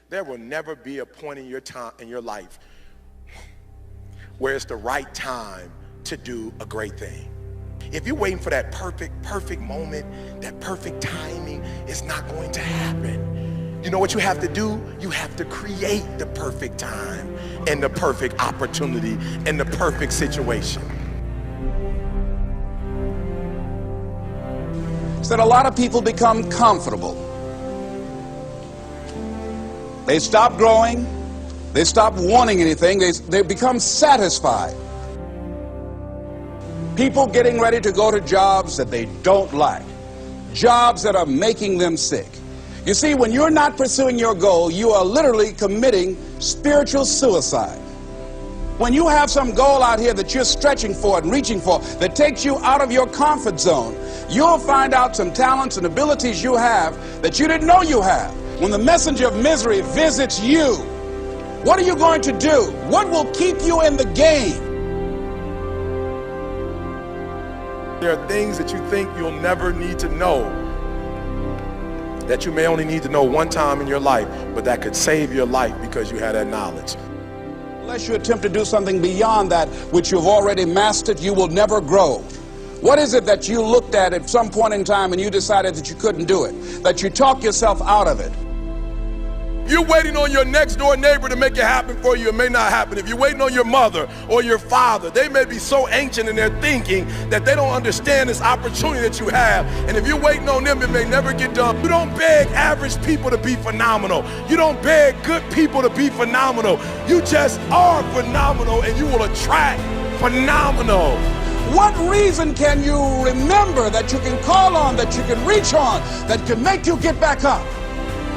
There will never be a point in your life where it's the right time to do a great thing. If you're waiting for that perfect moment, that perfect timing, it's not going to happen. You know what you have to do? You have to create the perfect time and the perfect opportunity and the perfect situation. So that a lot of people become comfortable. They stop growing. They stop wanting anything. They become satisfied. People getting ready to go to jobs that they don't like, jobs that are making them sick. You see, when you're not pursuing your goal, you are literally committing spiritual suicide. When you have some goal out here that you're stretching for and reaching for that takes you out of your comfort zone, you'll find out some talents and abilities you have that you didn't know you have. When the messenger of misery visits you, what are you going to do? What will keep you in the game? There are things that you think you'll never need to know, that you may only need to know one time in your life, but that could save your life because you had that knowledge. Unless you attempt to do something beyond that which you've already mastered, you will never grow. What is it that you looked at some point in time and you decided that you couldn't do it, that you talked yourself out of it? You're waiting on your next door neighbor to make it happen for you, it may not happen. If you're waiting on your mother or your father, they may be so ancient in their thinking that they don't understand this opportunity that you have. And if you're waiting on them, it may never get done. You don't beg average people to be phenomenal. You don't beg good people to be phenomenal. You just are phenomenal and you will attract phenomenal. What reason can you remember that you can call on, that you can reach on, that can make you get back up?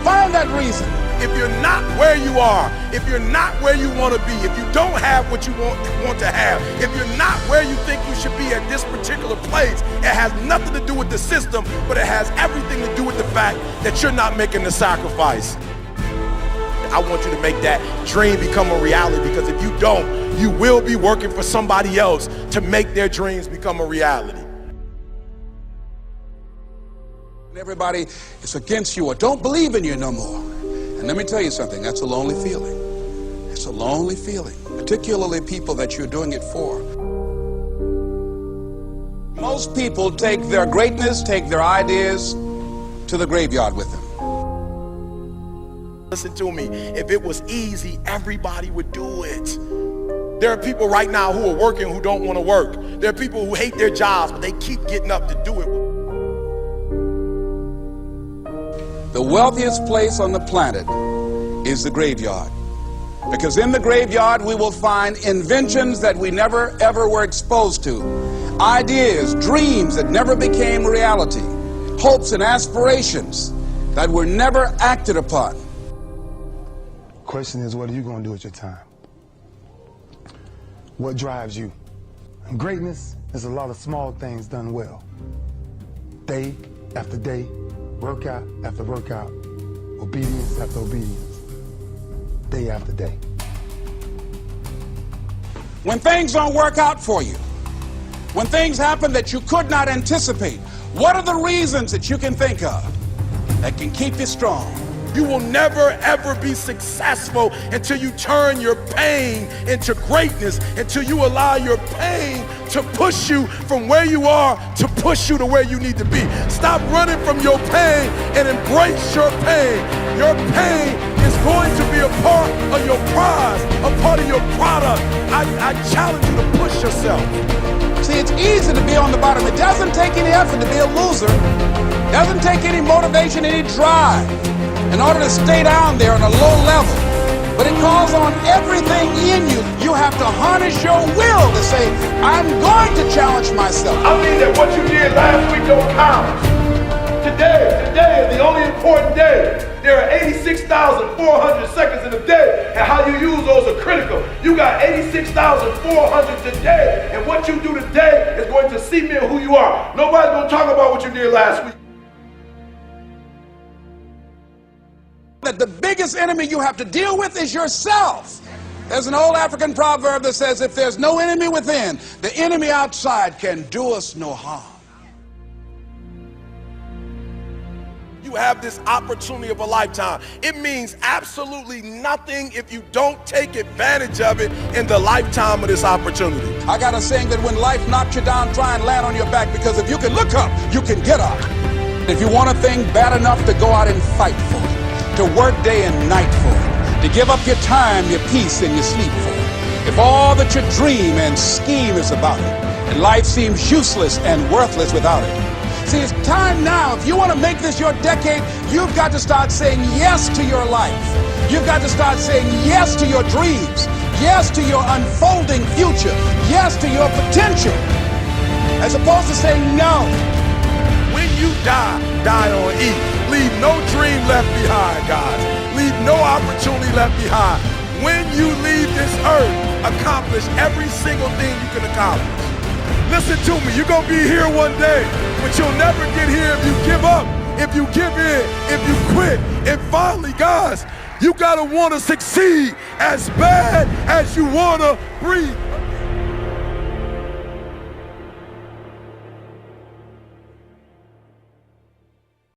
Find that reason. If you're not where you are, if you're not where you want to be, if you don't have what you want to have, if you're not where you think you should be at this particular place, it has nothing to do with the system, but it has everything to do with the fact that you're not making the sacrifice. I want you to make that dream become a reality, because if you don't, you will be working for somebody else to make their dreams become a reality. Everybody is against you or don't believe in you no more. And let me tell you something, that's a lonely feeling. It's a lonely feeling, particularly people that you're doing it for. Most people take their greatness, take their ideas to the graveyard with them. Listen to me, if it was easy, everybody would do it. There are people right now who are working who don't want to work. There are people who hate their jobs, but they keep getting up to do it. The wealthiest place on the planet is the graveyard. Because in the graveyard we will find inventions that we never ever were exposed to. Ideas, dreams that never became reality. Hopes and aspirations that were never acted upon. Question is, what are you going to do with your time? What drives you? And greatness is a lot of small things done well. Day after day, workout after workout, obedience after obedience, day after day. When things don't work out for you, when things happen that you could not anticipate, what are the reasons that you can think of that can keep you strong? You will never ever be successful until you turn your pain into greatness, until you allow your pain to push you from where you are to push you to where you need to be. Stop running from your pain and embrace your pain. Your pain is going to be a part of your prize, a part of your product. I challenge you to push yourself. See, it's easy to be on the bottom. It doesn't take any effort to be a loser. It doesn't take any motivation, any drive in order to stay down there on a low level. But it calls on everything in you. You have to harness your will to say, I'm going to challenge myself. I mean that what you did last week don't count. Today is the only important day. There are 86,400 seconds in a day, and how you use those are critical. You got 86,400 today, and what you do today is going to cement who you are. Nobody's going to talk about what you did last week. That the biggest enemy you have to deal with is yourself. There's an old African proverb that says, if there's no enemy within, the enemy outside can do us no harm. you have this opportunity of a lifetime. It means absolutely nothing if you don't take advantage of it in the lifetime of this opportunity. I got a saying that when life knocks you down, try and land on your back, because if you can look up, you can get up. If you want a thing bad enough, to go out and fight for it, to work day and night for it, to give up your time, your peace, and your sleep for it. If all that you dream and scheme is about it, and life seems useless and worthless without it. See, it's time now. If you want to make this your decade, you've got to start saying yes to your life. You've got to start saying yes to your dreams, yes to your unfolding future, yes to your potential, as opposed to saying no. When you die, die on E. Leave no dream left behind, guys. Leave no opportunity left behind. When you leave this earth, accomplish every single thing you can accomplish. Listen to me, you're going to be here one day, but you'll never get here if you give up, if you give in, if you quit. And finally, guys, you got to want to succeed as bad as you want to breathe.